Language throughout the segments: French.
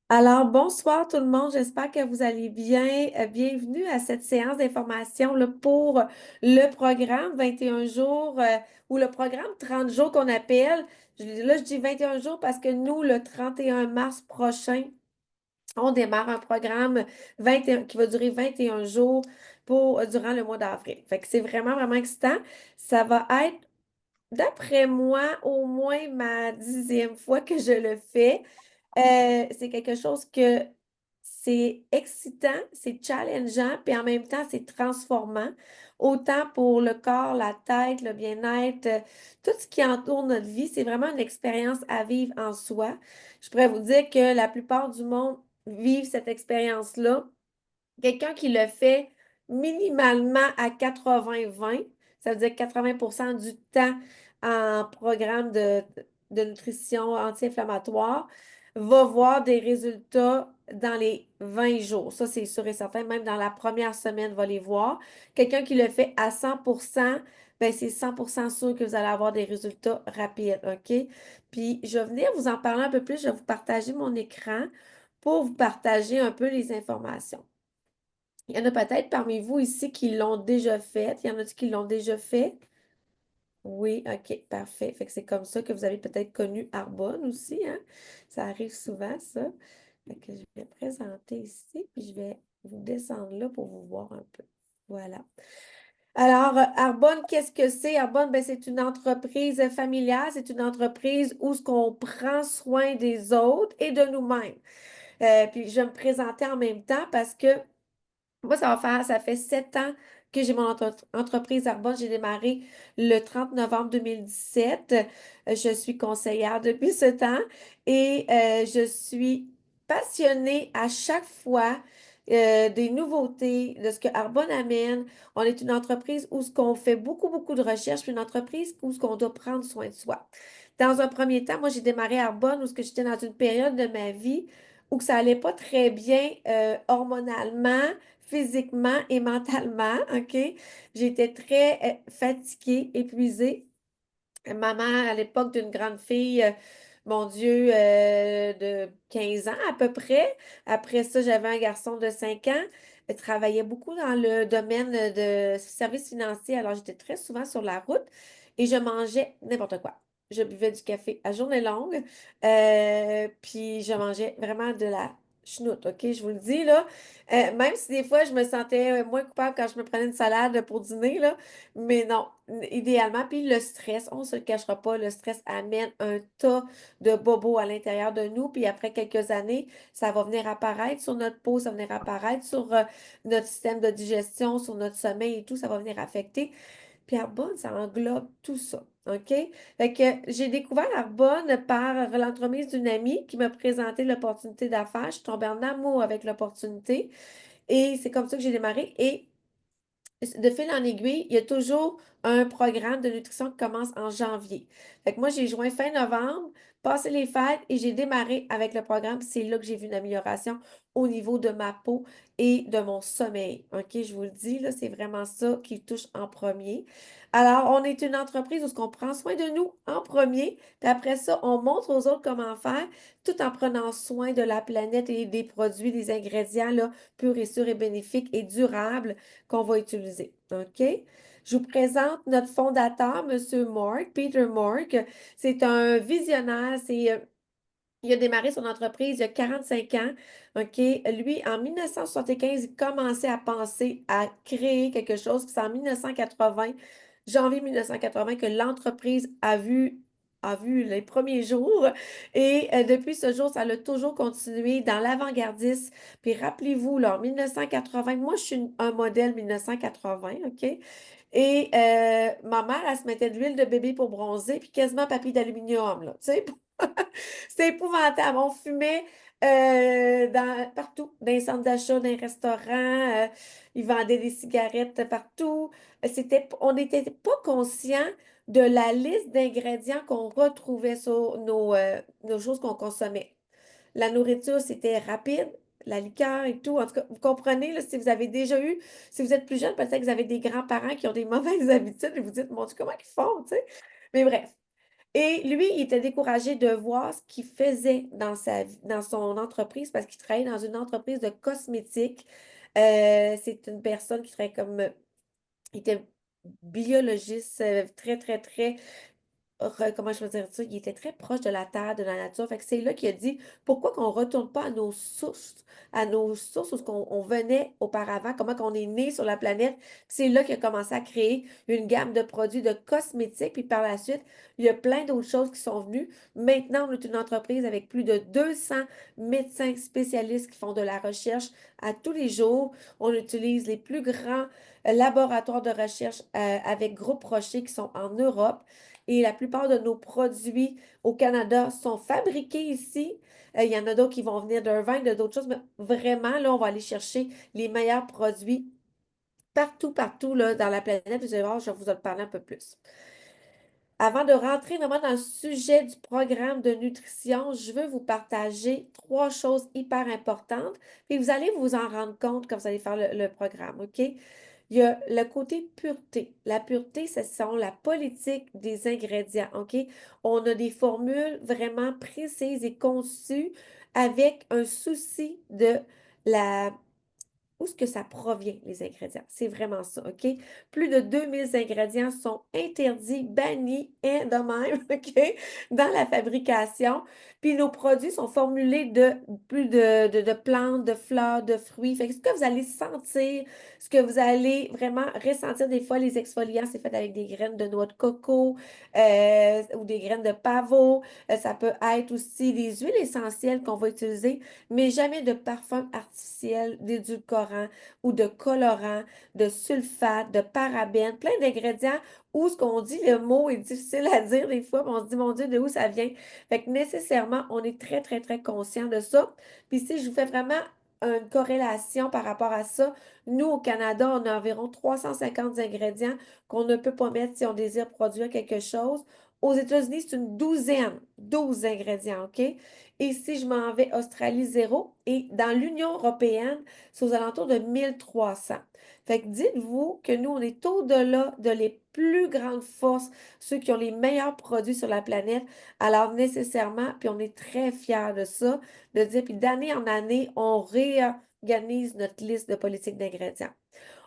Alors, bonsoir tout le monde, j'espère que vous allez bien. Bienvenue à cette séance d'information là, pour le programme 21 jours ou le programme 30 jours qu'on appelle. Là, je dis 21 jours parce que nous, le 31 mars prochain, on démarre un programme 21 qui va durer 21 jours durant le mois d'avril. Fait que c'est vraiment, vraiment excitant. Ça va être, d'après moi, au moins ma 10e fois que je le fais. C'est quelque chose que c'est excitant, c'est challengeant, puis en même temps, c'est transformant, autant pour le corps, la tête, le bien-être, tout ce qui entoure notre vie. C'est vraiment une expérience à vivre en soi. Je pourrais vous dire que la plupart du monde vivent cette expérience-là. Quelqu'un qui le fait minimalement à 80-20, ça veut dire 80% du temps en programme de nutrition anti-inflammatoire, va voir des résultats dans les 20 jours. Ça, c'est sûr et certain. Même dans la première semaine, va les voir. Quelqu'un qui le fait à 100%, ben c'est 100% sûr que vous allez avoir des résultats rapides, OK? Puis, je vais venir vous en parler un peu plus. Je vais vous partager mon écran pour vous partager un peu les informations. Il y en a peut-être parmi vous ici qui l'ont déjà fait. Il y en a qui l'ont déjà fait? Oui, OK, parfait. Fait que c'est comme ça que vous avez peut-être connu Arbonne aussi, hein? Ça arrive souvent, ça. Fait que je vais présenter ici, puis je vais vous descendre là pour vous voir un peu. Voilà. Alors, Arbonne, qu'est-ce que c'est? Arbonne, ben, c'est une entreprise familiale. C'est une entreprise où ce qu'on prend soin des autres et de nous-mêmes. Puis je vais me présenter en même temps parce que moi, ça fait 7 ans que j'ai mon entreprise Arbonne. J'ai démarré le 30 novembre 2017. Je suis conseillère depuis ce temps et je suis passionnée à chaque fois des nouveautés, de ce que Arbonne amène. On est une entreprise où ce qu'on fait beaucoup, beaucoup de recherches, puis une entreprise où ce qu'on doit prendre soin de soi. Dans un premier temps, moi, j'ai démarré Arbonne où ce que j'étais dans une période de ma vie où que ça allait pas très bien hormonalement, physiquement et mentalement, OK? J'étais très fatiguée, épuisée. Maman, à l'époque d'une grande fille, mon Dieu, de 15 ans à peu près. Après ça, j'avais un garçon de 5 ans. Elle travaillait beaucoup dans le domaine de services financiers, alors j'étais très souvent sur la route et je mangeais n'importe quoi. Je buvais du café à journée longue, puis je mangeais vraiment de la chenoute, OK? Je vous le dis, là. Même si des fois, je me sentais moins coupable quand je me prenais une salade pour dîner, là. Mais non, idéalement. Puis le stress, on ne se le cachera pas, le stress amène un tas de bobos à l'intérieur de nous. Puis après quelques années, ça va venir apparaître sur notre peau, ça va venir apparaître sur notre système de digestion, sur notre sommeil et tout, ça va venir affecter. Puis Arbonne, ça englobe tout ça. OK? Fait que j'ai découvert Arbonne par l'entremise d'une amie qui m'a présenté l'opportunité d'affaires. Je suis tombée en amour avec l'opportunité et c'est comme ça que j'ai démarré. Et de fil en aiguille, il y a toujours un programme de nutrition qui commence en janvier. Fait que moi, j'ai joint fin novembre, passé les fêtes et j'ai démarré avec le programme. C'est là que j'ai vu une amélioration au niveau de ma peau et de mon sommeil. OK, je vous le dis, là, c'est vraiment ça qui touche en premier. Alors, on est une entreprise où on prend soin de nous en premier, puis après ça, on montre aux autres comment faire, tout en prenant soin de la planète et des produits, des ingrédients là, purs et sûrs et bénéfiques et durables qu'on va utiliser. OK? Je vous présente notre fondateur, M. Mark, Peter Mark. C'est un visionnaire. Il a démarré son entreprise il y a 45 ans. OK? Lui, en 1975, il commençait à penser à créer quelque chose. Puis c'est en 1980, janvier 1980, que l'entreprise a vu les premiers jours. Et depuis ce jour, ça a toujours continué dans l'avant-gardisme. Puis rappelez-vous, là, en 1980, moi, je suis un modèle 1980, OK? Et ma mère, elle se mettait de l'huile de bébé pour bronzer, puis quasiment papier d'aluminium, là, tu sais. C'était épouvantable. On fumait partout, dans les centres d'achat, dans les restaurants. Ils vendaient des cigarettes partout. On n'était pas conscient de la liste d'ingrédients qu'on retrouvait sur nos choses qu'on consommait. La nourriture, c'était rapide, la liqueur et tout. En tout cas, vous comprenez, là, si vous avez déjà eu, si vous êtes plus jeune, peut-être que vous avez des grands-parents qui ont des mauvaises habitudes et vous dites, mon Dieu, comment ils font, tu sais? Mais bref. Et lui, il était découragé de voir ce qu'il faisait dans son entreprise parce qu'il travaillait dans une entreprise de cosmétiques. C'est une personne qui travaille il était biologiste, très, très, très comment je veux dire ça, il était très proche de la terre, de la nature. Fait que c'est là qu'il a dit, pourquoi qu'on retourne pas à nos sources où on venait auparavant, comment qu'on est né sur la planète. Puis c'est là qu'il a commencé à créer une gamme de produits de cosmétiques. Puis par la suite, il y a plein d'autres choses qui sont venues. Maintenant, on est une entreprise avec plus de 200 médecins spécialistes qui font de la recherche à tous les jours. On utilise les plus grands laboratoires de recherche avec Groupe Rocher qui sont en Europe. Et la plupart de nos produits au Canada sont fabriqués ici. Il y en a d'autres qui vont venir d'un vin, de d'autres choses, mais vraiment, là, on va aller chercher les meilleurs produits partout, partout, là, dans la planète. Puis vous allez voir, je vais vous en parler un peu plus. Avant de rentrer vraiment dans le sujet du programme de nutrition, je veux vous partager trois choses hyper importantes. Puis vous allez vous en rendre compte quand vous allez faire le programme, OK? Il y a le côté pureté. La pureté, ce sont la politique des ingrédients, OK? On a des formules vraiment précises et conçues avec un souci de la où est-ce que ça provient, les ingrédients? C'est vraiment ça, OK? Plus de 2000 ingrédients sont interdits, bannis et de même, OK? Dans la fabrication. Puis nos produits sont formulés de plus de plantes, de fleurs, de fruits. Fait que ce que vous allez sentir, ce que vous allez vraiment ressentir des fois, les exfoliants, c'est fait avec des graines de noix de coco ou des graines de pavot. Ça peut être aussi des huiles essentielles qu'on va utiliser, mais jamais de parfum artificiel, d'édulcorant ou de colorant, de sulfate, de parabènes, plein d'ingrédients où ce qu'on dit, le mot est difficile à dire des fois, puis on se dit, mon Dieu, de où ça vient? Fait que nécessairement, on est très, très, très conscient de ça. Puis si je vous fais vraiment une corrélation par rapport à ça, nous, au Canada, on a environ 350 ingrédients qu'on ne peut pas mettre si on désire produire quelque chose. Aux États-Unis, c'est une douzaine, 12 ingrédients, OK? Et si je m'en vais Australie, zéro. Et dans l'Union européenne, c'est aux alentours de 1300. Fait que dites-vous que nous, on est au-delà de les plus grandes forces, ceux qui ont les meilleurs produits sur la planète. Alors, nécessairement, puis on est très fiers de ça, de dire, puis d'année en année, on réorganise notre liste de politique d'ingrédients.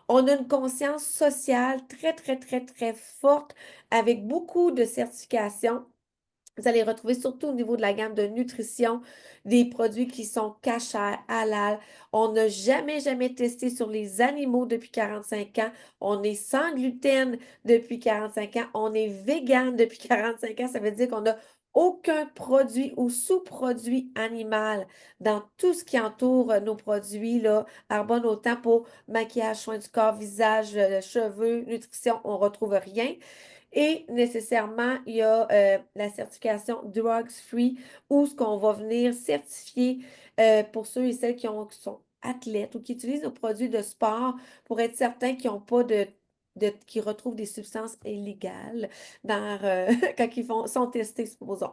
On a une conscience sociale très, très, très, très forte avec beaucoup de certifications. Vous allez retrouver surtout au niveau de la gamme de nutrition des produits qui sont cachers, halal. On n'a jamais, jamais testé sur les animaux depuis 45 ans. On est sans gluten depuis 45 ans. On est vegan depuis 45 ans. Ça veut dire qu'on n'a aucun produit ou sous-produit animal dans tout ce qui entoure nos produits, là, Arbonne autant pour maquillage, soins du corps, visage, cheveux, nutrition, on ne retrouve rien. Et nécessairement, il y a la certification Drugs Free où ce qu'on va venir certifier pour ceux et celles qui sont athlètes ou qui utilisent nos produits de sport pour être certains qu'ils n'ont pas qui retrouvent des substances illégales quand sont testés, supposons.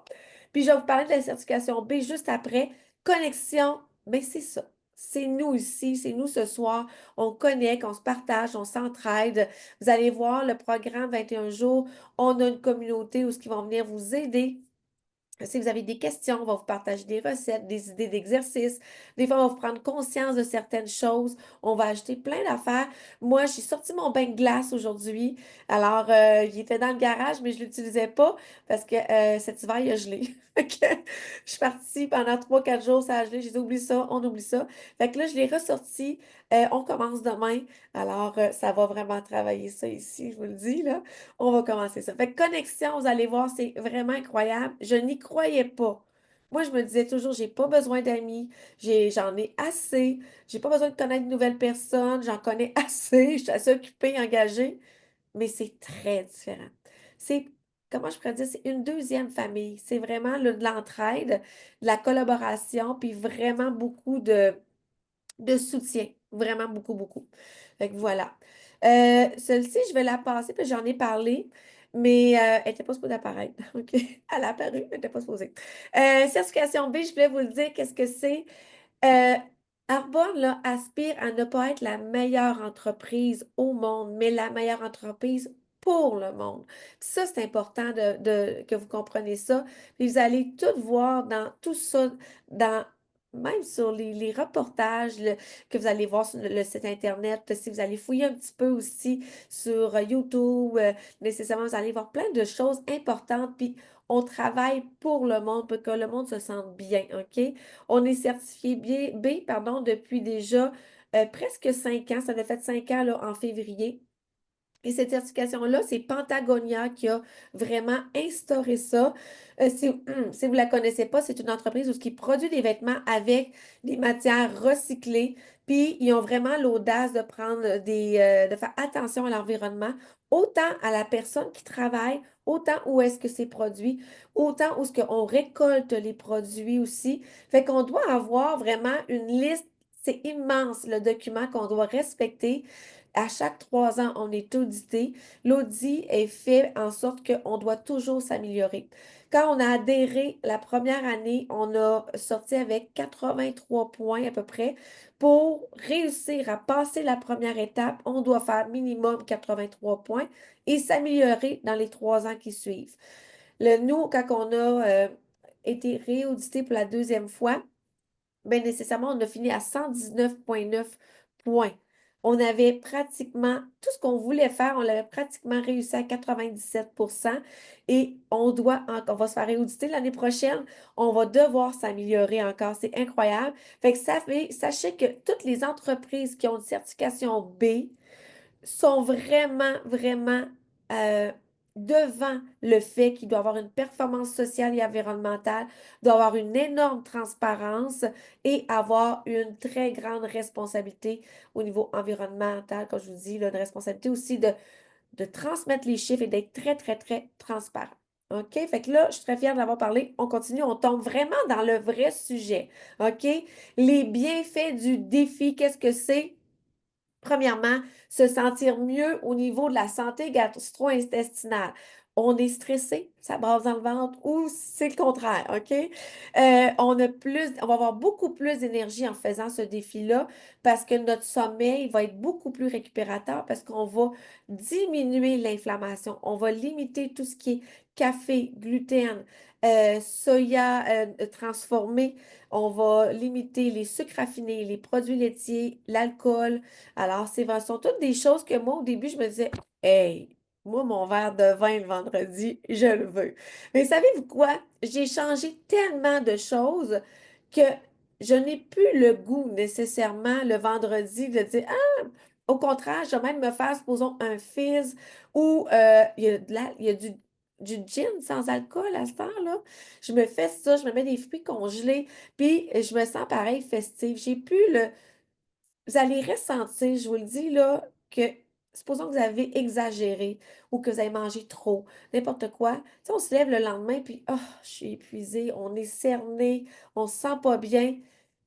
Puis je vais vous parler de la certification B juste après. Connexion, ben c'est ça. C'est nous ici, c'est nous ce soir. On connecte, on se partage, on s'entraide. Vous allez voir le programme 21 jours. On a une communauté où ce qui vont venir vous aider. Si vous avez des questions, on va vous partager des recettes, des idées d'exercices. Des fois, on va vous prendre conscience de certaines choses. On va ajouter plein d'affaires. Moi, j'ai sorti mon bain de glace aujourd'hui. Alors, il était dans le garage, mais je ne l'utilisais pas parce que cet hiver, il a gelé. Fait que je suis partie pendant 3 4 jours, ça a gelé. J'ai dit, oublie ça, on oublie ça. Fait que là, je l'ai ressorti. On commence demain. Alors, ça va vraiment travailler ça ici, je vous le dis, là. On va commencer ça. Fait que connexion, vous allez voir, c'est vraiment incroyable. Je n'y croyais pas. Moi, je me disais toujours, j'ai pas besoin d'amis, j'en ai assez, j'ai pas besoin de connaître de nouvelles personnes, j'en connais assez, je suis assez occupée, engagée, mais c'est très différent. C'est, comment je pourrais dire, c'est une deuxième famille. C'est vraiment de l'entraide, de la collaboration, puis vraiment beaucoup de soutien. Vraiment beaucoup, beaucoup. Fait que voilà. Celle-ci, je vais la passer, puis j'en ai parlé, mais elle n'était pas supposée apparaître. OK? Elle a apparu, mais elle n'était pas supposée. Certification B, je voulais vous le dire, qu'est-ce que c'est? Euh, Arbonne, là, aspire à ne pas être la meilleure entreprise au monde, mais la meilleure entreprise pour le monde. Puis ça, c'est important que vous compreniez ça. Puis vous allez tout voir dans tout ça, dans même sur les reportages que vous allez voir sur le site Internet, si vous allez fouiller un petit peu aussi sur YouTube, nécessairement, vous allez voir plein de choses importantes. Puis on travaille pour le monde, pour que le monde se sente bien, OK? On est certifié B, pardon, depuis déjà presque 5 ans. Ça a fait 5 ans là, en février. Et cette certification-là, c'est Pentagonia qui a vraiment instauré ça. Si vous ne la connaissez pas, c'est une entreprise qui produit des vêtements avec des matières recyclées. Puis, ils ont vraiment l'audace de prendre de faire attention à l'environnement, autant à la personne qui travaille, autant où est-ce que c'est produit, autant où est-ce qu'on récolte les produits aussi. Fait qu'on doit avoir vraiment une liste. C'est immense le document qu'on doit respecter. À chaque 3 ans, on est audité. L'audit est fait en sorte qu'on doit toujours s'améliorer. Quand on a adhéré la première année, on a sorti avec 83 points à peu près. Pour réussir à passer la première étape, on doit faire minimum 83 points et s'améliorer dans les 3 ans qui suivent. Nous, quand on a été réaudité pour la deuxième fois, bien nécessairement, on a fini à 119,9 points. On avait pratiquement tout ce qu'on voulait faire, on l'avait pratiquement réussi à 97% et on va se faire réauditer l'année prochaine. On va devoir s'améliorer encore. C'est incroyable. Fait que sachez que toutes les entreprises qui ont une certification B, sont vraiment, vraiment euh, devant le fait qu'il doit avoir une performance sociale et environnementale, doit avoir une énorme transparence et avoir une très grande responsabilité au niveau environnemental, comme je vous dis, là, une responsabilité aussi de transmettre les chiffres et d'être très, très, très transparent. OK? Fait que là, je suis très fière de l'avoir parlé. On continue, on tombe vraiment dans le vrai sujet. OK? Les bienfaits du défi, qu'est-ce que c'est? Premièrement, se sentir mieux au niveau de la santé gastro-intestinale. On est stressé, ça brasse dans le ventre, ou c'est le contraire, OK? On va avoir beaucoup plus d'énergie en faisant ce défi-là parce que notre sommeil va être beaucoup plus récupérateur parce qu'on va diminuer l'inflammation. On va limiter tout ce qui est café, gluten, soya transformé. On va limiter les sucres raffinés, les produits laitiers, l'alcool. Alors, ce sont toutes des choses que moi, au début, je me disais, hey, moi, mon verre de vin le vendredi, je le veux. Mais savez-vous quoi? J'ai changé tellement de choses que je n'ai plus le goût nécessairement le vendredi de dire, ah, au contraire, je vais même me faire, supposons, un fizz ou il y a du gin sans alcool à cette heure-là. Je me fais ça, je me mets des fruits congelés, puis je me sens pareil festive. J'ai plus le vous allez ressentir, je vous le dis là, que supposons que vous avez exagéré ou que vous avez mangé trop, n'importe quoi. Tu sais, on se lève le lendemain, puis oh, je suis épuisée, on est cerné, on se sent pas bien.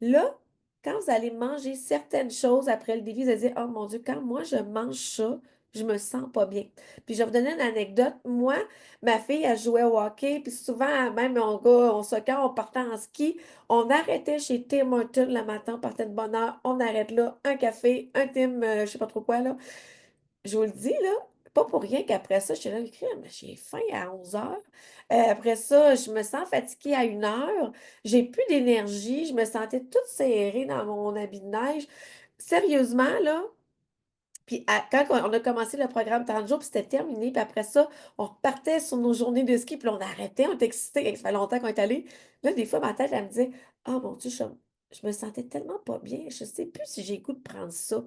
Là, quand vous allez manger certaines choses après le défi, vous allez dire, oh mon Dieu, quand moi je mange ça, je me sens pas bien. Puis je vais vous donner une anecdote. Moi, ma fille, elle jouait au hockey, puis souvent, même on se quand on partait en ski, on arrêtait chez Tim Hortons le matin, on partait de bonne heure, on arrête là, un café, un Tim, je sais pas trop quoi, là. Je vous le dis, là, pas pour rien qu'après ça, je suis là, mais j'ai faim à 11 heures. Après ça, je me sens fatiguée à 1 heure. J'ai plus d'énergie. Je me sentais toute serrée dans mon habit de neige. Sérieusement, là, puis quand on a commencé le programme 30 jours, puis c'était terminé, puis après ça, on repartait sur nos journées de ski, puis là, on arrêtait, on était excités, ça fait longtemps qu'on est allé. Là, des fois, ma tête, elle me disait, oh mon Dieu, je me sentais tellement pas bien, je sais plus si j'ai le goût de prendre ça.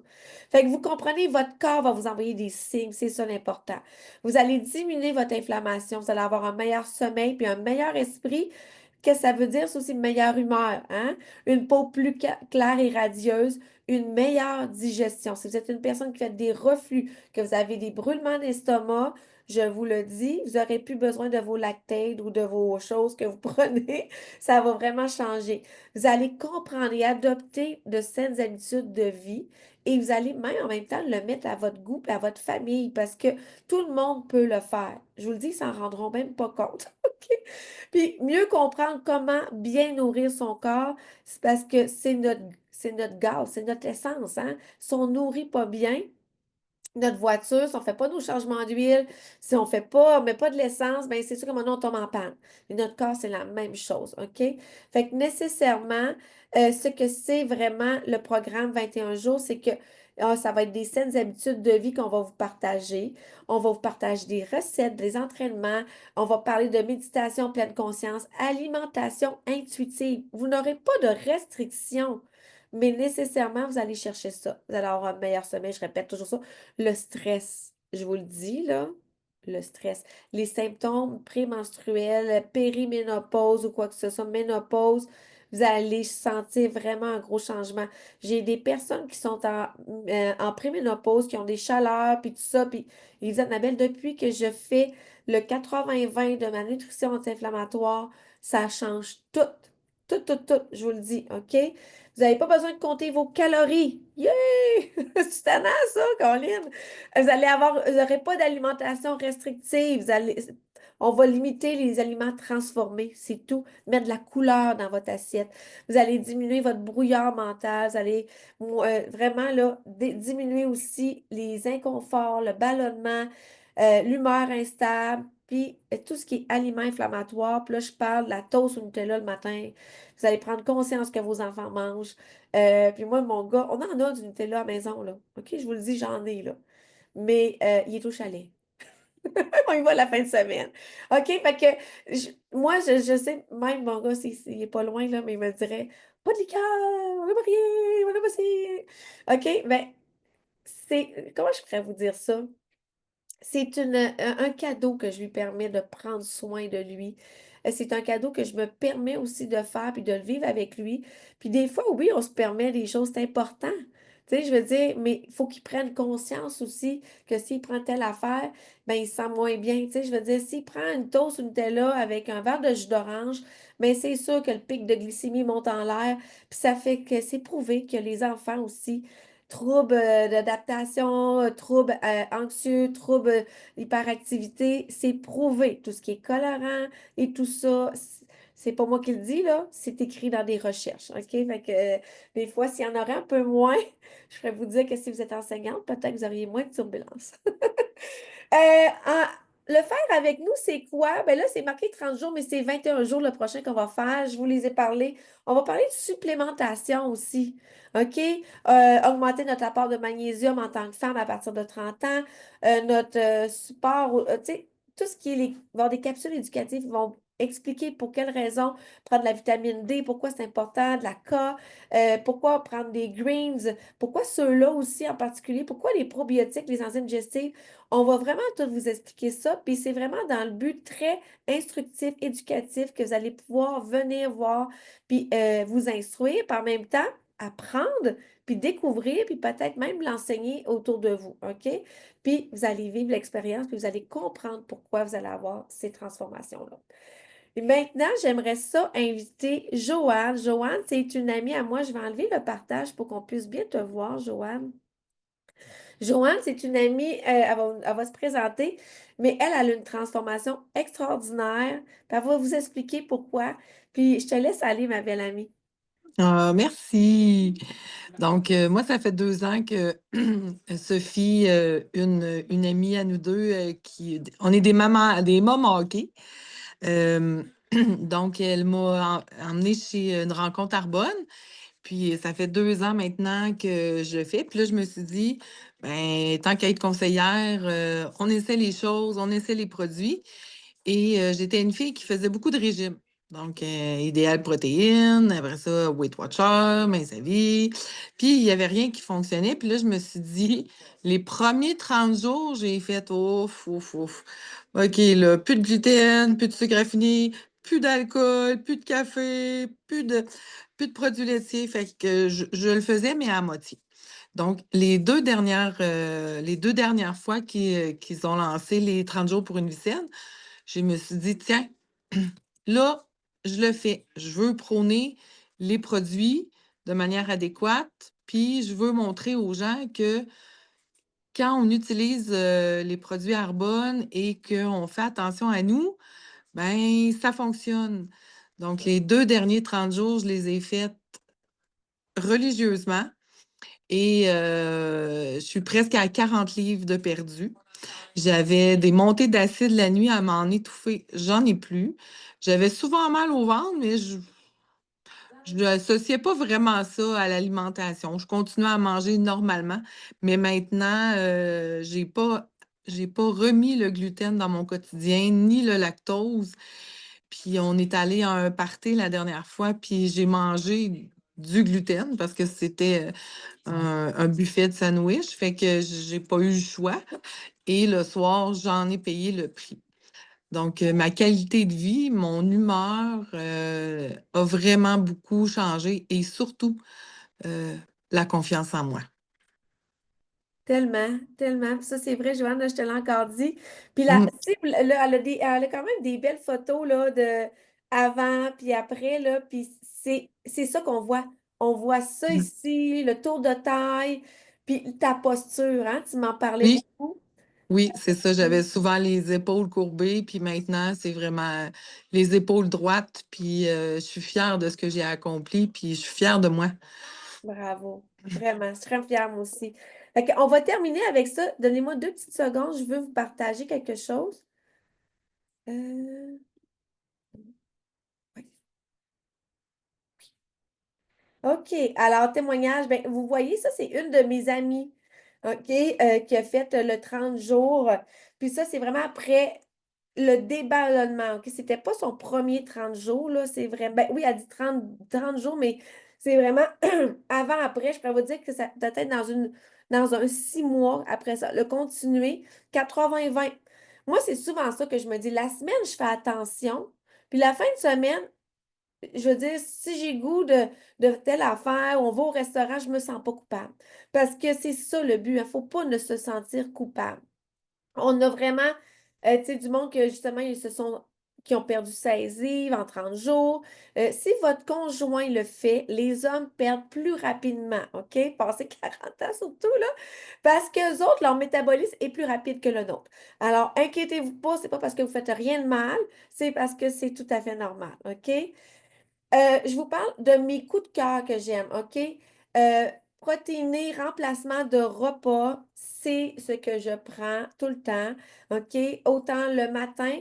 Fait que vous comprenez, votre corps va vous envoyer des signes, c'est ça l'important. Vous allez diminuer votre inflammation, vous allez avoir un meilleur sommeil, puis un meilleur esprit. Qu'est-ce que ça veut dire? C'est aussi une meilleure humeur, hein? Une peau plus claire et radieuse, une meilleure digestion. Si vous êtes une personne qui fait des reflux, que vous avez des brûlements d'estomac, je vous le dis, vous n'aurez plus besoin de vos lactates ou de vos choses que vous prenez. Ça va vraiment changer. Vous allez comprendre et adopter de saines habitudes de vie et vous allez même en même temps le mettre à votre goût et à votre famille parce que tout le monde peut le faire. Je vous le dis, ils s'en rendront même pas compte. OK? Puis mieux comprendre comment bien nourrir son corps, c'est parce que c'est notre gaz, c'est notre essence, hein? Si on nourrit pas bien, notre voiture, si on ne fait pas nos changements d'huile, si on fait pas, on met pas de l'essence, ben c'est sûr qu'à un moment donné, on tombe en panne. Et notre corps, c'est la même chose, OK? Fait que nécessairement, ce que c'est vraiment le programme 21 jours, c'est que ça va être des saines habitudes de vie qu'on va vous partager. On va vous partager des recettes, des entraînements. On va parler de méditation pleine conscience, alimentation intuitive. Vous n'aurez pas de restrictions. Mais nécessairement, vous allez chercher ça. Vous allez avoir un meilleur sommeil, je répète toujours ça. Le stress, je vous le dis, là, le stress. Les symptômes prémenstruels, périménopause ou quoi que ce soit, ménopause, vous allez sentir vraiment un gros changement. J'ai des personnes qui sont en préménopause, qui ont des chaleurs, puis tout ça, puis ils disent, Annabelle, depuis que je fais le 80-20 de ma nutrition anti-inflammatoire, ça change tout. Tout, tout, tout, je vous le dis, OK? Vous n'avez pas besoin de compter vos calories. Yay! C'est tannant, ça, Colin. Vous n'aurez pas d'alimentation restrictive. On va limiter les aliments transformés, c'est tout. Mettre de la couleur dans votre assiette. Vous allez diminuer votre brouillard mental. Vous allez vraiment là, diminuer aussi les inconforts, le ballonnement, l'humeur instable, puis tout ce qui est aliments inflammatoires. Puis là, je parle de la toast au Nutella le matin. Vous allez prendre conscience que vos enfants mangent. Puis moi, mon gars, on en a du Nutella à la maison, là. OK, je vous le dis, j'en ai, là. Mais il est au chalet. On y va la fin de semaine. OK, fait que moi, je sais, même mon gars, il est pas loin, là, mais il me dirait, pas de liqueur, on n'a pas rien, on n'a pas ci. OK, ben, comment je pourrais vous dire ça? C'est un cadeau que je lui permets de prendre soin de lui. C'est un cadeau que je me permets aussi de faire puis de le vivre avec lui. Puis des fois, oui, on se permet des choses importantes. Tu sais, je veux dire, mais il faut qu'il prenne conscience aussi que s'il prend telle affaire, ben il se sent moins bien. Tu sais, je veux dire, s'il prend une toast ou une Nutella avec un verre de jus d'orange, ben c'est sûr que le pic de glycémie monte en l'air. Puis ça fait que c'est prouvé que les enfants aussi troubles d'adaptation, troubles anxieux, troubles d'hyperactivité, c'est prouvé. Tout ce qui est colorant et tout ça, c'est pas moi qui le dis, là, c'est écrit dans des recherches. OK? Fait que des fois, s'il y en aurait un peu moins, je pourrais vous dire que si vous êtes enseignante, peut-être que vous auriez moins de turbulences. Le faire avec nous, c'est quoi? Ben là, c'est marqué 30 jours, mais c'est 21 jours le prochain qu'on va faire. Je vous les ai parlé. On va parler de supplémentation aussi. OK? Augmenter notre apport de magnésium en tant que femme à partir de 30 ans. Notre support, tu sais, tout ce qui est il va y avoir des capsules éducatives qui vont expliquer pour quelles raisons prendre de la vitamine D, pourquoi c'est important, de la K, pourquoi prendre des greens, pourquoi ceux-là aussi en particulier, pourquoi les probiotiques, les enzymes digestives. On va vraiment tout vous expliquer ça, puis c'est vraiment dans le but très instructif, éducatif que vous allez pouvoir venir voir, puis vous instruire, puis en même temps apprendre, puis découvrir, puis peut-être même l'enseigner autour de vous, OK? Puis vous allez vivre l'expérience, puis vous allez comprendre pourquoi vous allez avoir ces transformations-là. Et maintenant, j'aimerais ça inviter Joanne. Joanne, c'est une amie à moi. Je vais enlever le partage pour qu'on puisse bien te voir, Joanne. Joanne, c'est une amie, elle va se présenter, mais elle a une transformation extraordinaire. Puis elle va vous expliquer pourquoi. Puis je te laisse aller, ma belle amie. Ah, merci. Donc, moi, ça fait 2 ans que Sophie, une amie à nous deux, on est des mamans hockey. Euh, donc, elle m'a emmenée chez une rencontre Arbonne. Puis, ça fait 2 ans maintenant que je le fais. Puis là, je me suis dit, ben, tant qu'à être conseillère, on essaie les choses, on essaie les produits. Et j'étais une fille qui faisait beaucoup de régimes. Donc, idéal protéines, après ça, Weight Watcher, Mince à vie. Puis, il n'y avait rien qui fonctionnait. Puis là, je me suis dit, les premiers 30 jours, j'ai fait ouf, ouf, ouf. OK, là, plus de gluten, plus de sucre raffiné, plus d'alcool, plus de café, plus de produits laitiers. Fait que je le faisais, mais à moitié. Donc, les deux dernières fois qu'ils ont lancé les 30 jours pour une vie saine, je me suis dit, tiens, là, je le fais. Je veux prôner les produits de manière adéquate, puis je veux montrer aux gens que quand on utilise les produits Arbonne et qu'on fait attention à nous, ben ça fonctionne. Donc, les 2 derniers 30 jours, je les ai faits religieusement. et je suis presque à 40 livres de perdu. J'avais des montées d'acide la nuit à m'en étouffer. J'en ai plus. J'avais souvent mal au ventre, mais je n'associais pas vraiment ça à l'alimentation. Je continuais à manger normalement, mais maintenant, j'ai pas remis le gluten dans mon quotidien, ni le lactose. Puis on est allé à un party la dernière fois, puis j'ai mangé du gluten parce que c'était un buffet de sandwich, fait que j'ai pas eu le choix. Et le soir, j'en ai payé le prix. Donc, ma qualité de vie, mon humeur a vraiment beaucoup changé et surtout euh, la confiance en moi. Tellement, tellement. Puis ça, c'est vrai, Joanne, je te l'ai encore dit. Puis la Mm, cible, là, elle a quand même des belles photos là, de avant puis après. Là, puis c'est ça qu'on voit. On voit ça mm. ici, le tour de taille, puis ta posture, hein? Tu m'en parlais Oui, beaucoup. oui, c'est ça. J'avais souvent les épaules courbées, puis maintenant, c'est vraiment les épaules droites, puis je suis fière de ce que j'ai accompli, puis je suis fière de moi. Bravo. Vraiment, je suis très fière, moi aussi. Fait on va terminer avec ça. Donnez-moi 2 petites secondes. Je veux vous partager quelque chose. Euh, ouais. OK. Alors, témoignage, ben, vous voyez, ça, c'est une de mes amies, OK, qui a fait le 30 jours. Puis ça, c'est vraiment après le déballonnement, OK? C'était pas son premier 30 jours, là. C'est vrai. Ben oui, elle dit 30 jours, mais c'est vraiment avant-après. Je pourrais vous dire que ça doit être dans un 6 mois après ça. Le continuer, 80-20. Moi, c'est souvent ça que je me dis. La semaine, je fais attention. Puis la fin de semaine, je veux dire, si j'ai goût de telle affaire, on va au restaurant, je me sens pas coupable. Parce que c'est ça le but. Il ne faut pas ne se sentir coupable. On a vraiment, tu sais, du monde que justement, qui ont perdu 16 livres en 30 jours. Si votre conjoint le fait, les hommes perdent plus rapidement, OK? Passé 40 ans surtout, là, parce qu'eux autres, leur métabolisme est plus rapide que le nôtre. Alors, inquiétez-vous pas, c'est pas parce que vous faites rien de mal, c'est parce que c'est tout à fait normal, OK? Je vous parle de mes coups de cœur que j'aime, OK? Euh, Protéiné, remplacement de repas, c'est ce que je prends tout le temps, OK? Autant le matin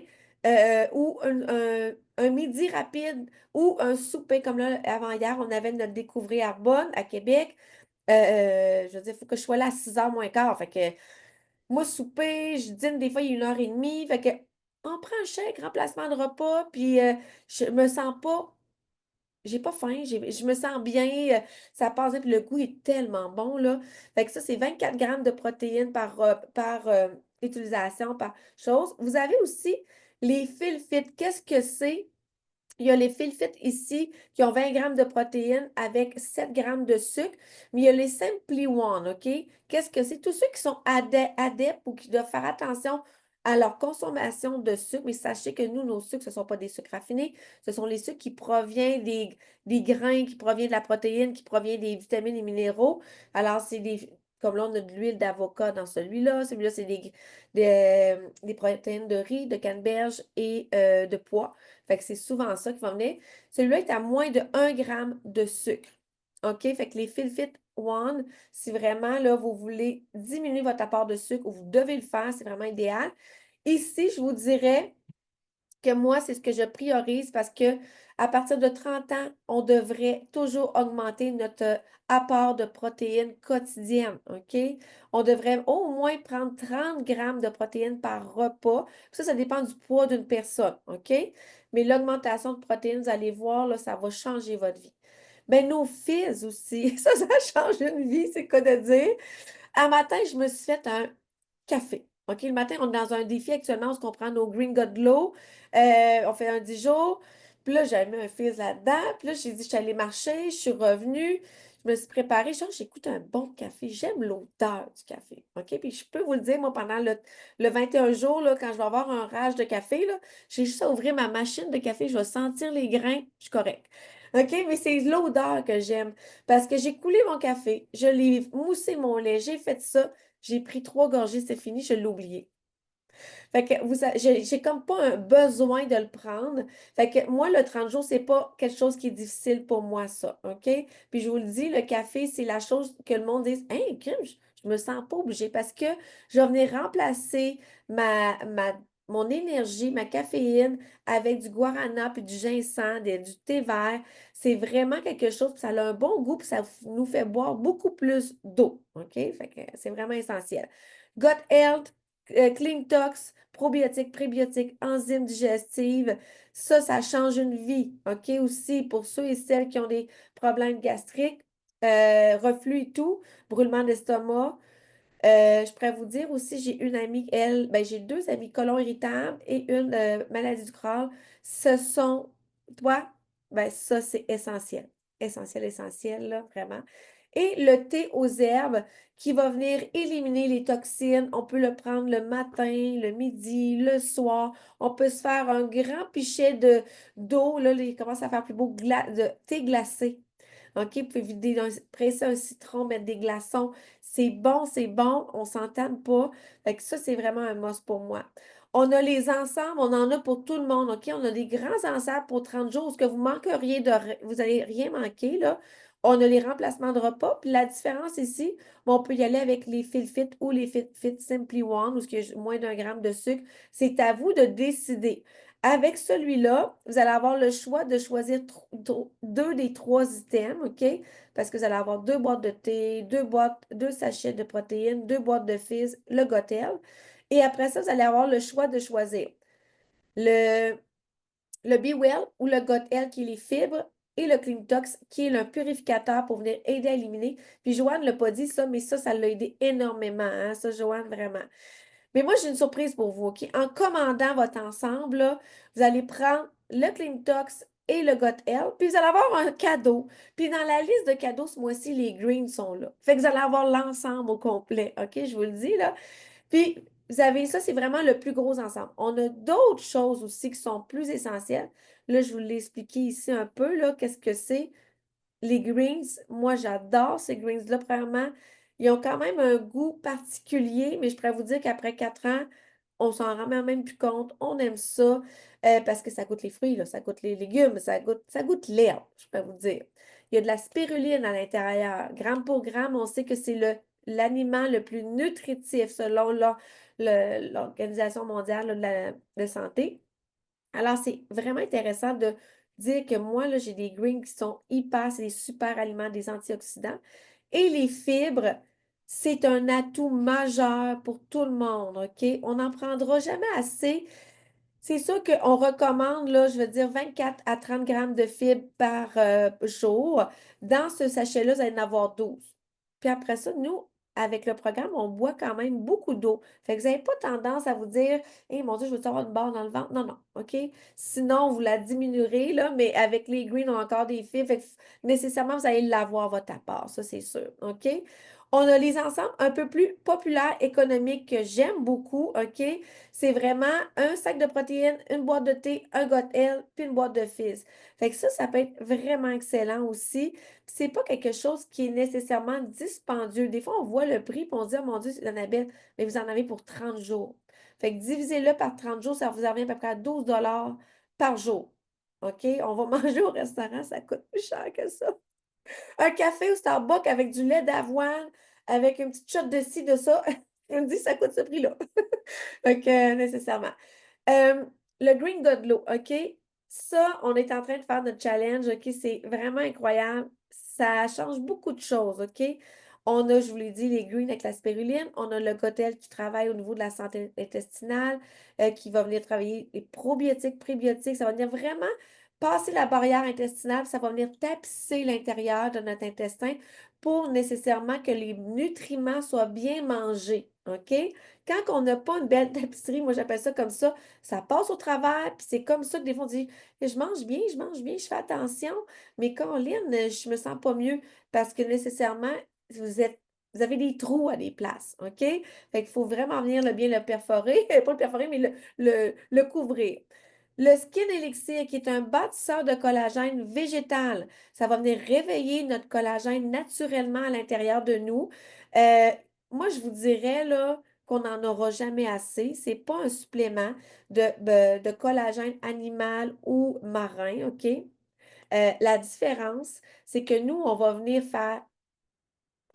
ou un midi rapide ou un souper, comme là, avant-hier, on avait notre découvrir Arbonne à Québec. Je veux dire, il faut que je sois là à 6h moins quart. Fait que moi, souper, je dîne des fois, il y a 1h30. Fait que on prend un chèque, remplacement de repas, puis je me sens pas j'ai pas faim, je me sens bien, ça passe bien, puis le goût est tellement bon, là. Fait que ça, c'est 24 grammes de protéines par utilisation, par chose. Vous avez aussi les fil fit. Qu'est-ce que c'est? Il y a les Fil-Fit ici qui ont 20 grammes de protéines avec 7 grammes de sucre, mais il y a les Simply One, OK? Qu'est-ce que c'est? Tous ceux qui sont adeptes ou qui doivent faire attention à leur consommation de sucre, mais sachez que nous, nos sucres, ce ne sont pas des sucres raffinés, ce sont les sucres qui proviennent des grains, qui proviennent de la protéine, qui proviennent des vitamines et minéraux. Alors, comme là, on a de l'huile d'avocat dans celui-là, c'est des protéines de riz, de canneberge et de pois. Fait que c'est souvent ça qui va venir. Celui-là est à moins de 1 gramme de sucre. OK? Fait que les Fil-Fit One, si vraiment là, vous voulez diminuer votre apport de sucre ou vous devez le faire, c'est vraiment idéal. Ici, je vous dirais que moi, c'est ce que je priorise parce que à partir de 30 ans, on devrait toujours augmenter notre apport de protéines quotidienne, OK? On devrait au moins prendre 30 grammes de protéines par repas. Ça dépend du poids d'une personne, OK? Mais l'augmentation de protéines, vous allez voir, là, ça va changer votre vie. Ben, nos fils aussi, ça change une vie, c'est quoi de dire? Un matin, je me suis fait un café. OK, le matin, on est dans un défi actuellement, on se comprend nos Green God Glow. On fait un 10 jours. Puis là, j'avais mis un fils là-dedans. Puis là, j'ai dit, je suis allée marcher, je suis revenue, je me suis préparée. Genre, j'écoute un bon café. J'aime l'odeur du café. OK, puis je peux vous le dire, moi, pendant le 21 jours, là, quand je vais avoir un rage de café, là, j'ai juste à ouvrir ma machine de café, je vais sentir les grains, je suis correcte. OK, mais c'est l'odeur que j'aime. Parce que j'ai coulé mon café, je l'ai moussé mon lait, j'ai fait ça, j'ai pris 3 gorgées, c'est fini, je l'ai oublié. Fait que j'ai comme pas un besoin de le prendre. Fait que moi, le 30 jours, c'est pas quelque chose qui est difficile pour moi, ça, OK? Puis je vous le dis, le café, c'est la chose que le monde dit, hein, crime, je me sens pas obligée parce que je vais venir remplacer mon énergie, ma caféine avec du guarana puis du ginseng, du thé vert. C'est vraiment quelque chose, puis ça a un bon goût, puis ça nous fait boire beaucoup plus d'eau, OK? Fait que c'est vraiment essentiel. Gut Health, Clean Tox, probiotiques, prébiotiques, enzymes digestives, ça change une vie, OK? Aussi, pour ceux et celles qui ont des problèmes gastriques, reflux et tout, brûlement d'estomac. Je pourrais vous dire aussi, j'ai une amie, elle, ben, j'ai deux amies, côlon irritable et une maladie du Crohn. Ce sont, toi, ben, ça, c'est essentiel. Essentiel, essentiel, là, vraiment. Et le thé aux herbes qui va venir éliminer les toxines. On peut le prendre le matin, le midi, le soir. On peut se faire un grand pichet d'eau. Là, il commence à faire plus beau de thé glacé. OK? Vous pouvez presser un citron, mettre des glaçons. C'est bon, on s'entame pas. Fait que ça, c'est vraiment un must pour moi. On a les ensembles, on en a pour tout le monde, OK? On a des grands ensembles pour 30 jours, ce que vous manqueriez vous n'allez rien manquer, là. On a les remplacements de repas. Puis la différence ici, bon, on peut y aller avec les Fit ou les Fit Simply One, où il y a moins d'1 gramme de sucre. C'est à vous de décider. Avec celui-là, vous allez avoir le choix de choisir deux des trois items, OK? Parce que vous allez avoir deux boîtes de thé, deux sachets de protéines, deux boîtes de fizz, le Gotel. Et après ça, vous allez avoir le choix de choisir le, le Be Well ou le Gotel qui est les fibres et le Clean Tox qui est le purificateur pour venir aider à éliminer. Puis Joanne ne l'a pas dit ça, mais ça l'a aidé énormément, hein? Ça, Joanne, vraiment. Mais moi, j'ai une surprise pour vous, OK? En commandant votre ensemble, là, vous allez prendre le Clean Tox et le Got Health, puis vous allez avoir un cadeau. Puis dans la liste de cadeaux, ce mois-ci, les greens sont là. Fait que vous allez avoir l'ensemble au complet, OK? Je vous le dis, là. Puis, vous avez ça, c'est vraiment le plus gros ensemble. On a d'autres choses aussi qui sont plus essentielles. Là, je vous l'ai expliqué ici un peu, là, qu'est-ce que c'est. Les greens, moi, j'adore ces greens-là. Premièrement, ils ont quand même un goût particulier, mais je pourrais vous dire qu'après 4 ans, on s'en rend même plus compte. On aime ça parce que ça goûte les fruits, là, ça goûte les légumes, ça goûte l'herbe, je pourrais vous dire. Il y a de la spiruline à l'intérieur. Gramme pour gramme, on sait que c'est l'aliment le plus nutritif selon l'Organisation mondiale de la santé. Alors, c'est vraiment intéressant de dire que moi, là, j'ai des greens qui sont c'est des super aliments, des antioxydants. Et les fibres, c'est un atout majeur pour tout le monde, OK? On n'en prendra jamais assez. C'est sûr qu'on recommande, là, je veux dire, 24 à 30 grammes de fibres par jour. Dans ce sachet-là, vous allez en avoir 12. Puis après ça, nous, avec le programme, on boit quand même beaucoup d'eau. Fait que vous n'avez pas tendance à vous dire, hé, mon Dieu, je veux avoir une barre dans le ventre. Non, non, OK? Sinon, vous la diminuerez, là, mais avec les greens, on a encore des fibres. Fait que nécessairement, vous allez l'avoir, votre apport. Ça, c'est sûr. OK? On a les ensembles un peu plus populaires, économiques, que j'aime beaucoup. OK? C'est vraiment un sac de protéines, une boîte de thé, un Got-L, puis une boîte de fizz. Fait que ça peut être vraiment excellent aussi. C'est pas quelque chose qui est nécessairement dispendieux. Des fois, on voit le prix, puis on se dit, oh mon Dieu, c'est Annabelle, mais vous en avez pour 30 jours. Fait que divisez-le par 30 jours, ça vous revient à peu près à 12 par jour. OK? On va manger au restaurant, ça coûte plus cher que ça. Un café au Starbucks avec du lait d'avoine, avec une petite shot de ci, de ça, je me dis, ça coûte ce prix-là. Donc, nécessairement. Euh, le Green Godlow, OK? Ça, on est en train de faire notre challenge, OK? C'est vraiment incroyable. Ça change beaucoup de choses, OK? On a, je vous l'ai dit, les greens avec la spiruline. On a le Gotel qui travaille au niveau de la santé intestinale, qui va venir travailler les probiotiques, prébiotiques. Ça va venir vraiment passer la barrière intestinale. Ça va venir tapisser l'intérieur de notre intestin pour nécessairement que les nutriments soient bien mangés, OK? Quand on n'a pas une belle tapisserie, moi j'appelle ça comme ça passe au travers, puis c'est comme ça que des fois on dit, je mange bien, je fais attention, mais Caroline, je me sens pas mieux parce que nécessairement, vous avez des trous à des places, OK? Fait qu'il faut vraiment venir bien le perforer, pas le perforer, mais le couvrir. Le Skin Elixir, qui est un bâtisseur de collagène végétal, ça va venir réveiller notre collagène naturellement à l'intérieur de nous. Euh, Moi, je vous dirais, là, qu'on n'en aura jamais assez. C'est pas un supplément de collagène animal ou marin, OK? La différence, c'est que nous, on va venir faire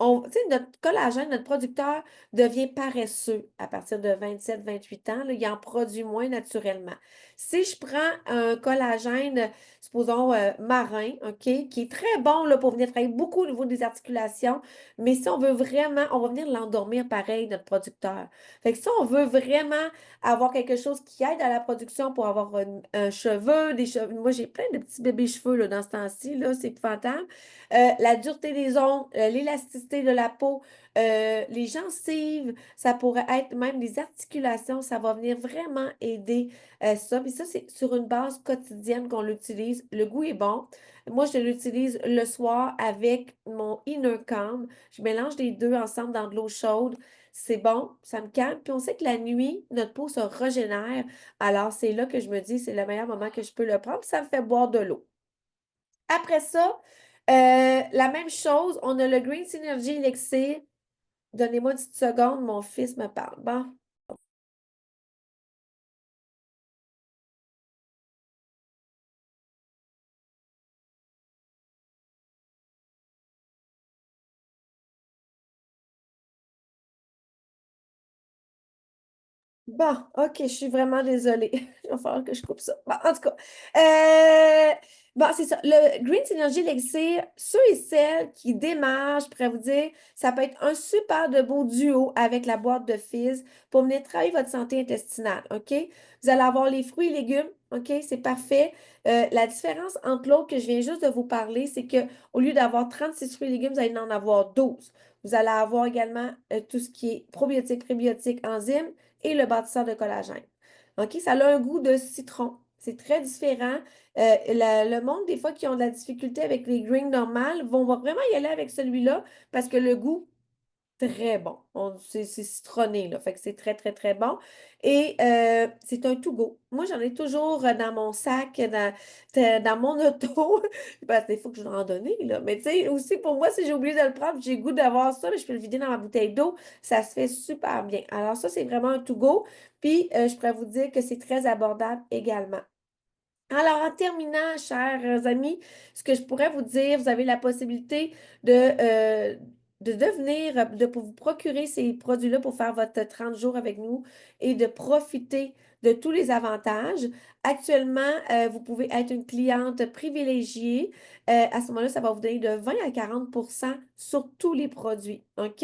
tu sais, notre collagène, notre producteur devient paresseux à partir de 27, 28 ans. Là, il en produit moins naturellement. Si je prends un collagène, supposons marin, OK, qui est très bon là, pour venir travailler beaucoup au niveau des articulations, mais si on veut vraiment, on va venir l'endormir pareil, notre producteur. Fait que si on veut vraiment avoir quelque chose qui aide à la production pour avoir un cheveu, des cheveux, moi j'ai plein de petits bébés cheveux là, dans ce temps-ci, là, c'est épouvantable. La dureté des ongles, l'élasticité de la peau, les gencives, ça pourrait être même les articulations, ça va venir vraiment aider ça. Puis ça, c'est sur une base quotidienne qu'on l'utilise. Le goût est bon. Moi, je l'utilise le soir avec mon Inner Calm. Je mélange les deux ensemble dans de l'eau chaude. C'est bon, ça me calme. Puis on sait que la nuit, notre peau se régénère. Alors, c'est là que je me dis, c'est le meilleur moment que je peux le prendre. Puis ça me fait boire de l'eau. Après ça, la même chose, on a le Green Synergy Elixir. Donnez-moi une petite seconde, mon fils me parle. Bon. Bon, OK, je suis vraiment désolée. Il va falloir que je coupe ça. Bon, en tout cas, bon, c'est ça. Le Green Synergy Elixir, ceux et celles qui démarrent, je pourrais vous dire, ça peut être un super de beau duo avec la boîte de Fizz pour venir travailler votre santé intestinale, OK? Vous allez avoir les fruits et légumes, OK? C'est parfait. La différence entre l'autre que je viens juste de vous parler, c'est que au lieu d'avoir 36 fruits et légumes, vous allez en avoir 12. Vous allez avoir également tout ce qui est probiotiques, prébiotiques, enzymes et le bâtisseur de collagène. OK? Ça a un goût de citron. C'est très différent. Le monde, des fois, qui ont de la difficulté avec les greens normales, vont vraiment y aller avec celui-là parce que le goût, très bon. C'est citronné, là. Fait que c'est très, très, très bon. Et c'est un to-go. Moi, j'en ai toujours dans mon sac, dans mon auto. Parce qu'il faut que je le randonne, là. Mais tu sais, aussi, pour moi, si j'ai oublié de le prendre, j'ai le goût d'avoir ça, mais je peux le vider dans ma bouteille d'eau. Ça se fait super bien. Alors, ça, c'est vraiment un to-go. Puis, je pourrais vous dire que c'est très abordable également. Alors, en terminant, chers amis, ce que je pourrais vous dire, vous avez la possibilité de devenir, pour vous procurer ces produits-là pour faire votre 30 jours avec nous et de profiter de tous les avantages. Actuellement, vous pouvez être une cliente privilégiée. À ce moment-là, ça va vous donner de 20 à 40 sur tous les produits. OK?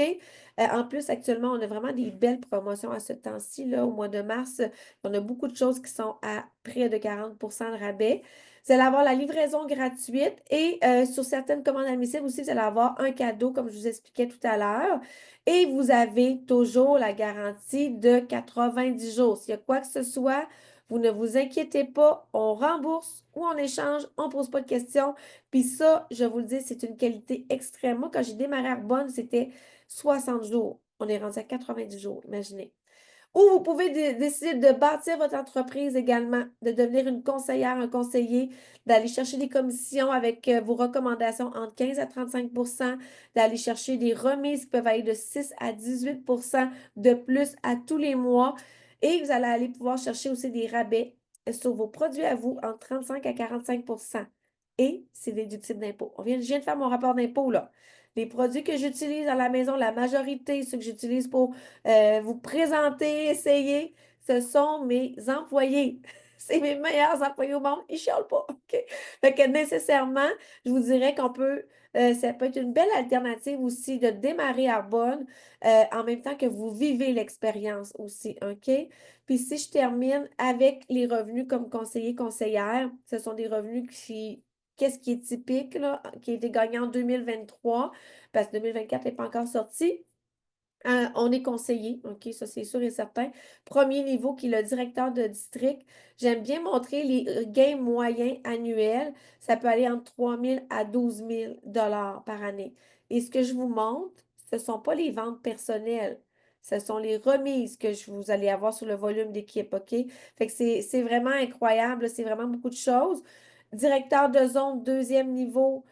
En plus, actuellement, on a vraiment des belles promotions à ce temps-ci, là, au mois de mars. On a beaucoup de choses qui sont à près de 40 de rabais. Vous allez avoir la livraison gratuite et sur certaines commandes admissibles aussi, vous allez avoir un cadeau, comme je vous expliquais tout à l'heure. Et vous avez toujours la garantie de 90 jours. S'il y a quoi que ce soit, vous ne vous inquiétez pas, on rembourse ou on échange, on ne pose pas de questions. Puis ça, je vous le dis, c'est une qualité extrême. Moi, quand j'ai démarré à Arbonne, c'était 60 jours. On est rendu à 90 jours, imaginez. Ou vous pouvez décider de bâtir votre entreprise également, de devenir une conseillère, un conseiller, d'aller chercher des commissions avec vos recommandations entre 15 à 35 d'aller chercher des remises qui peuvent aller de 6 à 18 de plus à tous les mois. Et vous allez aller pouvoir chercher aussi des rabais sur vos produits à vous entre 35 à 45 et c'est déductible d'impôt. Je viens de faire mon rapport d'impôt, là. Les produits que j'utilise dans la maison, la majorité, ceux que j'utilise pour vous présenter, essayer, ce sont mes employés. C'est mes meilleurs employés au monde. Ils ne chialent pas. OK? Fait que nécessairement, je vous dirais ça peut être une belle alternative aussi de démarrer à Arbonne en même temps que vous vivez l'expérience aussi. OK? Puis si je termine avec les revenus comme conseiller, conseillère, ce sont des revenus qu'est-ce qui est typique, là, qui a été gagné en 2023, parce que 2024 n'est pas encore sorti. On est conseillé, OK, ça c'est sûr et certain. Premier niveau qui est le directeur de district. J'aime bien montrer les gains moyens annuels. Ça peut aller entre 3 000 à 12 000 par année. Et ce que je vous montre, ce ne sont pas les ventes personnelles. Ce sont les remises que vous allez avoir sur le volume d'équipe, OK? Fait que c'est vraiment incroyable, c'est vraiment beaucoup de choses. Directeur de zone, deuxième niveau,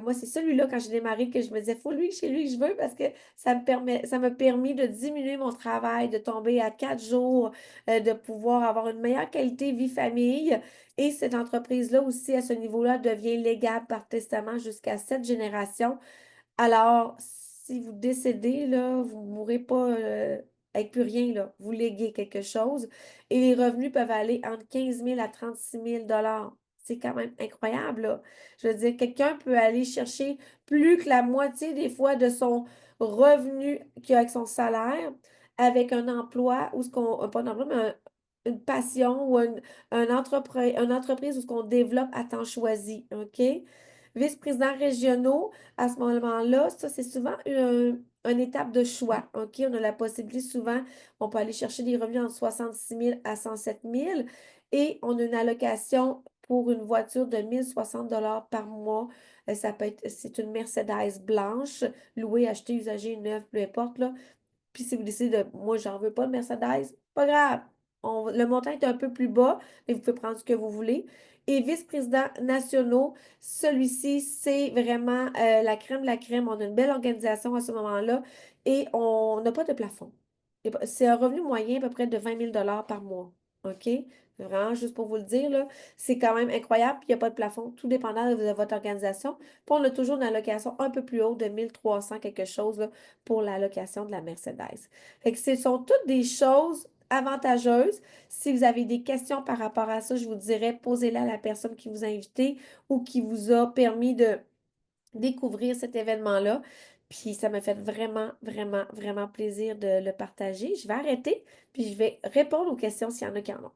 Moi, c'est celui-là, quand j'ai démarré, que je me disais, faut lui, chez lui que je veux parce que ça m'a permis de diminuer mon travail, de tomber à 4 jours, de pouvoir avoir une meilleure qualité vie-famille. Et cette entreprise-là aussi, à ce niveau-là, devient légale par testament jusqu'à 7 générations. Alors, si vous décédez, là, vous ne mourrez pas avec plus rien, là. Vous léguez quelque chose. Et les revenus peuvent aller entre 15 000 à 36 000 $. C'est quand même incroyable, là. Je veux dire, quelqu'un peut aller chercher plus que la moitié des fois de son revenu qu'il a avec son salaire, avec un emploi ou ce qu'on, pas un emploi, mais une passion ou une entreprise où ce qu'on développe à temps choisi, OK? Vice-présidents régionaux, à ce moment-là, ça, c'est souvent une étape de choix. OK? On a la possibilité souvent, on peut aller chercher des revenus entre 66 000 à 107 000 et on a une allocation pour une voiture de 1 060 $ par mois. Ça peut être, c'est une Mercedes blanche, louée, achetée, usagée, neuve, peu importe, là. Puis si vous décidez de, moi, j'en veux pas de Mercedes, pas grave. Le montant est un peu plus bas, mais vous pouvez prendre ce que vous voulez. Et vice-présidents nationaux, celui-ci, c'est vraiment la crème de la crème. On a une belle organisation à ce moment-là et on n'a pas de plafond. C'est un revenu moyen à peu près de 20 000 $ par mois. OK? Vraiment, juste pour vous le dire, là, c'est quand même incroyable. Puis il n'y a pas de plafond, tout dépendant de votre organisation. Puis on a toujours une allocation un peu plus haute de 1 300 quelque chose là, pour l'allocation de la Mercedes. Fait que ce sont toutes des choses avantageuses. Si vous avez des questions par rapport à ça, je vous dirais, posez-les à la personne qui vous a invité ou qui vous a permis de découvrir cet événement-là. Puis ça m'a fait vraiment, vraiment, vraiment plaisir de le partager. Je vais arrêter, puis je vais répondre aux questions s'il y en a qui en ont.